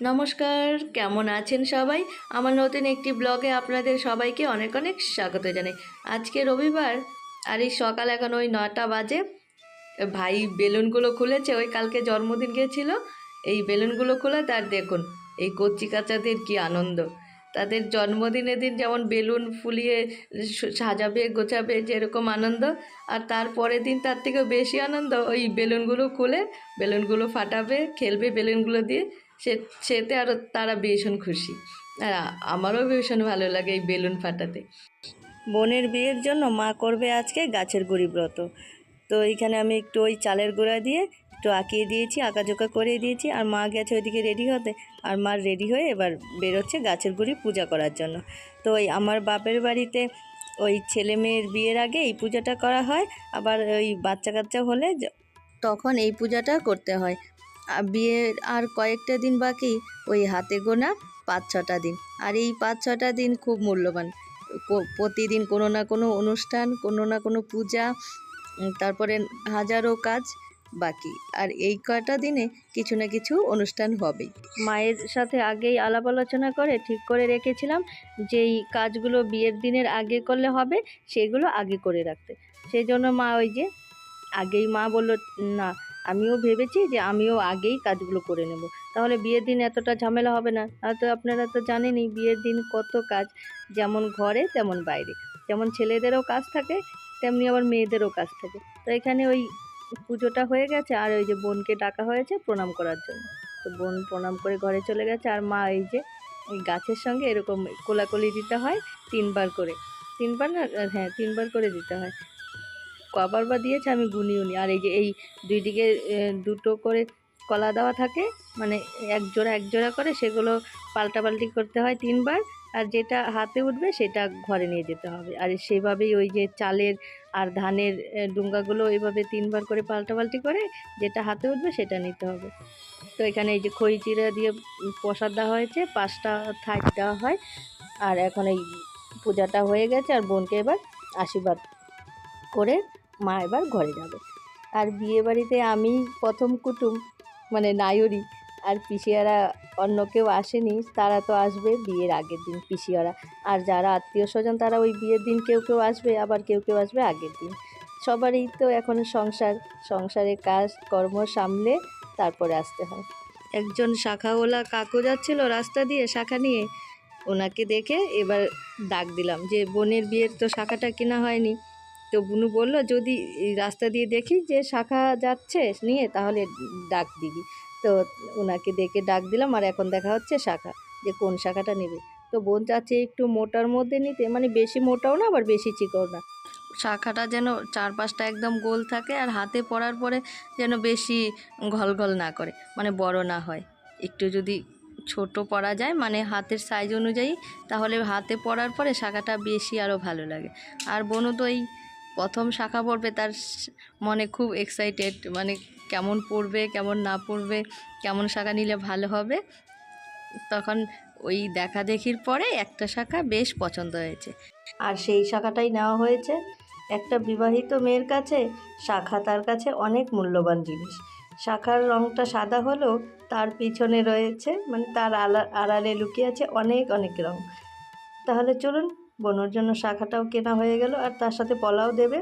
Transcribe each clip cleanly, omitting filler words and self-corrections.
নমস্কার, কেমন আছেন সবাই? আমার নতুন একটি ব্লগে আপনাদের সবাইকে অনেক অনেক স্বাগত জানাই। আজকে রবিবার, আর এই সকাল এখন ওই 9টা বাজে। ভাই বেলুনগুলো খুলেছে, ওই কালকে জন্মদিন গিয়েছিল, এই বেলুনগুলো খুলে তার দেখুন এই কচি কাচাদের কি আনন্দ। তাদের জন্মদিনের দিন যেমন বেলুন ফুলিয়ে সাজাবে গোছাবে যেরকম আনন্দ, আর তার পরের দিন তার থেকেও বেশি আনন্দ ওই বেলুনগুলো খুলে বেলুনগুলো ফাটাবে, খেলবে বেলুনগুলো দিয়ে। সেতে আরও তারা ভীষণ খুশি। আর আমারও ভীষণ ভালো লাগে এই বেলুন ফাটাতে। বোনের বিয়ের জন্য মা করবে আজকে গাছের গুঁড়ি ব্রত। তো এইখানে আমি একটু ওই চালের গুঁড়া দিয়ে একটু আঁকিয়ে দিয়েছি, আঁকাঝোঁকা করে দিয়েছি, আর মা গেছে ওইদিকে রেডি হতে। আর মা রেডি হয়ে এবার বেরোচ্ছে গাছের গুঁড়ি পূজা করার জন্য। তো ওই আমার বাপের বাড়িতে ওই ছেলে মেয়ের বিয়ের আগে এই পূজাটা করা হয়, আবার ওই বাচ্চা কাচ্চা হলে তখন এই পূজাটা করতে হয়। বিয়ের আর কয়েকটা দিন বাকি, ওই হাতে গোনা 5-6টা দিন। আর এই 5-6টা দিন খুব মূল্যবান। প্রতিদিন কোনো না কোনো অনুষ্ঠান, কোনো না কোনো পূজা, তারপরে হাজারো কাজ বাকি। আর এই কয়টা দিনে কিছু না কিছু অনুষ্ঠান হবেই। মায়ের সাথে আগেই আলাপ আলোচনা করে ঠিক করে রেখেছিলাম যেই কাজগুলো বিয়ের দিনের আগে করলে হবে সেগুলো আগে করে রাখতে। সেই জন্য মা ওই যে আগেই মা বলল, না আমিও ভেবেছি যে আমিও আগেই কাজগুলো করে নেব, তাহলে বিয়ের দিন এতটা ঝামেলা হবে না। আর তো আপনারা তো জানেনই বিয়ের দিন কত কাজ, যেমন ঘরে তেমন বাইরে, যেমন ছেলেদেরও কাজ থাকে তেমনি আবার মেয়েদেরও কাজ থাকে। তো এখানে ওই পুজোটা হয়ে গেছে, আর ওই যে বোনকে ডাকা হয়েছে প্রণাম করার জন্য। তো বোন প্রণাম করে ঘরে চলে গেছে, আর মা এই যে এই গাছের সঙ্গে এরকম কোলাকুলি দিতে হয় 3বার করে। 3বার না, হ্যাঁ 3বার করে দিতে হয়। কবার বা দিয়েছে আমি গুনিও নি। আর এই যে এই দুই দিকে দুটো করে কলা দেওয়া থাকে, মানে এক জোড়া করে সেগুলো পাল্টাপাল্টি করতে হয় 3বার। আর যেটা হাতে উঠবে সেটা ঘরে নিয়ে যেতে হবে। আর সেভাবেই ওই যে চালের আর ধানের ডুঙ্গাগুলো এইভাবে 3বার করে পাল্টাপাল্টি করে যেটা হাতে উঠবে সেটা নিতে হবে। তো এখানে এই যে খই চিড়া দিয়ে প্রসাদ দেওয়া হয়েছে, 5টা থাট দেওয়া হয়। আর এখন এই পূজাটা হয়ে গেছে, আর বোনকে এবার আশীর্বাদ করে মা এবার ঘরে যাবে। আর বিয়ে বাড়িতে আমি প্রথম কুটুম, মানে নায়রি। আর পিসিয়ারা অন্য কেউ আসেনি, তারা তো আসবে বিয়ের আগের দিন পিসিয়ারা। আর যারা আত্মীয় স্বজন তারা ওই বিয়ের দিন কেউ কেউ আসবে, আবার কেউ কেউ আসবে আগের দিন। সবারই তো এখন সংসারে কাজ কর্ম সামলে তারপরে আসতে হয়। একজন শাখাওয়ালা কাকু যাচ্ছিল রাস্তা দিয়ে শাখা নিয়ে, ওনাকে দেখে এবার ডাক দিলাম যে বোনের বিয়ের তো শাখাটা কেনা হয়নি। তো বুনু বলল, যদি রাস্তা দিয়ে দেখি যে শাখা যাচ্ছে নিয়ে তাহলে ডাক দিবি। তো ওনাকে দেখে ডাক দিলাম, আর এখন দেখা হচ্ছে শাখা, যে কোন শাখাটা নেবে। তো বোন চাচ্ছে একটু মোটার মধ্যে নিতে, মানে বেশি মোটাও না আবার বেশি চিকও না, শাখাটা যেন চারপাশটা একদম গোল থাকে, আর হাতে পরার পরে যেন বেশি ঘল না করে, মানে বড় না হয়। একটু যদি ছোট পরা যায়, মানে হাতের সাইজ অনুযায়ী, তাহলে হাতে পরার পরে শাখাটা বেশি আরও ভালো লাগে। আর বোনও তো এই প্রথম শাখা পড়বে, তার মনে খুব এক্সাইটেড, মানে কেমন পড়বে কেমন না পড়বে, কেমন শাখা নিলে ভালো হবে। তখন ওই দেখা দেখির পরে একটা শাখা বেশ পছন্দ হয়েছে, আর সেই শাখাটাই নেওয়া হয়েছে। একটা বিবাহিত মেয়ের কাছে শাখা তার কাছে অনেক মূল্যবান জিনিস। শাখার রঙটা সাদা হলেও তার পিছনে রয়েছে, মানে তার আড়ালে লুকিয়ে আছে অনেক অনেক রঙ। তাহলে চলুন, বোনের জন্য শাখাটাও কেনা হয়ে গেল, আর তার সাথে পলাও দেবে।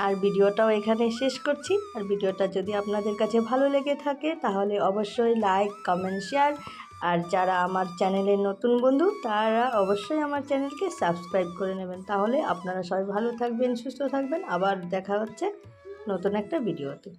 আর ভিডিওটাও এখানে শেষ করছি। আর ভিডিওটা যদি আপনাদের কাছে ভালো লেগে থাকে তাহলে অবশ্যই লাইক কমেন্ট শেয়ার, আর যারা আমার চ্যানেলের নতুন বন্ধু তারা অবশ্যই আমার চ্যানেলকে সাবস্ক্রাইব করে নেবেন। তাহলে আপনারা সবাই ভালো থাকবেন, সুস্থ থাকবেন। আবার দেখা হচ্ছে নতুন একটা ভিডিওতে।